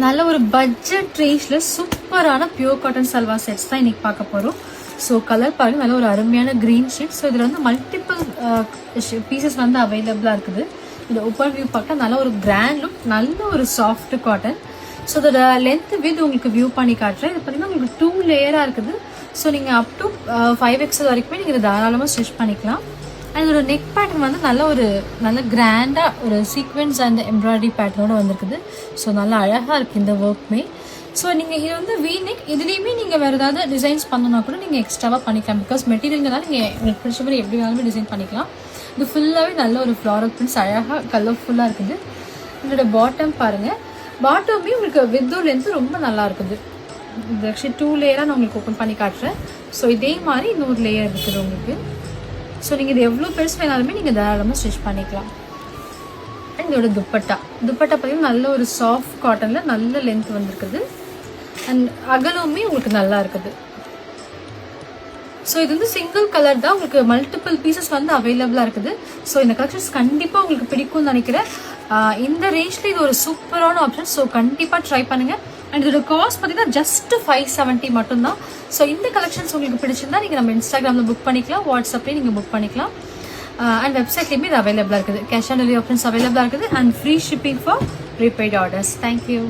நல்ல ஒரு பட்ஜெட் ரேஞ்சில் சூப்பரான பியூர் காட்டன் சல்வார் செட்ஸ் தான் இன்னைக்கு பார்க்க போகிறோம். ஸோ கலர் பாருங்க, நல்ல ஒரு அருமையான க்ரீன் ஷேட். ஸோ இதில் வந்து மல்டிபிள் பீசஸ் வந்து அவைலபிளாக இருக்குது. இந்த ஓப்பன் வியூ பார்க்க நல்ல ஒரு கிராண்ட் லுக், நல்ல ஒரு சாஃப்ட் காட்டன். ஸோ இதோட லென்த் வித் உங்களுக்கு வியூ பண்ணி காட்டுறேன். இது பார்த்தீங்கன்னா உங்களுக்கு 2 லேயராக இருக்குது. ஸோ நீங்கள் அப் டு 5XL வரைக்குமே நீங்கள் தாராளமாக ஸ்டிச் பண்ணிக்கலாம். அண்ட் இதோட நெக் பேட்டர்ன் வந்து நல்ல கிராண்டாக ஒரு சீக்வென்ஸ் அண்ட் எம்ப்ராய்டரி பேட்டர்னோட வந்திருக்குது. ஸோ நல்லா அழகாக இருக்குது இந்த ஒர்க்குமே. ஸோ நீங்கள் இது வந்து வி நெக், இதுலேயுமே நீங்கள் வேறு ஏதாவது டிசைன்ஸ் பண்ணணும்னா கூட நீங்கள் எக்ஸ்ட்ராவாக பண்ணிக்கலாம். பிகாஸ் மெட்டீரியல்னால நீங்கள் உங்களுக்கு பிடிச்ச மாதிரி எப்படி வேணாலுமே டிசைன் பண்ணிக்கலாம். இது ஃபுல்லாகவே நல்ல ஒரு ஃப்ளாரல் பிரிண்ட்ஸ் அழகாக கலர்ஃபுல்லாக இருக்குது. இதோட பாட்டம் பாருங்கள், பாட்டமே உங்களுக்கு வித்தோ லென்த்து ரொம்ப நல்லா இருக்குது. இது ஆக்சுவலி 2 லேயராக நான் உங்களுக்கு ஓப்பன் பண்ணி காட்டுறேன். ஸோ இதே மாதிரி இன்னொரு லேயர் இருக்குது உங்களுக்கு. ஸோ நீங்கள் இது எவ்வளோ பெருசு வேணாலுமே நீங்கள் தாராளமாக ஸ்டிச் பண்ணிக்கலாம். அண்ட் இதோட துப்பட்டா பார்த்தீங்கன்னா நல்ல ஒரு சாஃப்ட் காட்டனில் நல்ல லென்த் வந்துருக்குது. அண்ட் அகலவுமே உங்களுக்கு நல்லா இருக்குது. ஸோ இது வந்து சிங்கிள் கலர் தான், உங்களுக்கு மல்டிபிள் பீசஸ் வந்து அவைலபிளாக இருக்குது. ஸோ இந்த கலெக்ஷன்ஸ் கண்டிப்பாக உங்களுக்கு பிடிக்கும்னு நினைக்கிறேன். இந்த ரேஞ்சில் இது ஒரு சூப்பரான ஆப்ஷன். ஸோ கண்டிப்பாக ட்ரை பண்ணுங்கள். அண்ட் இதோட காஸ்ட் பார்த்தீங்கன்னா ஜஸ்ட் 570 மட்டும்தான். ஸோ இந்த கலெக்ஷன்ஸ் உங்களுக்கு பிடிச்சிருந்தா நீங்கள் நம்ம இன்ஸ்டாகிராமில் புக் பண்ணிக்கலாம், வாட்ஸ்அப்லேயும் நீங்கள் புக் பண்ணிக்கலாம். அண்ட் வெப்சைட்லேயுமே இது அவைலபிளாக இருக்குது. கேஷ் ஆன் டெலிவரி ஆப்ஷன்ஸ் அவைலபிளாக இருக்குது. And free shipping for prepaid orders. Thank you.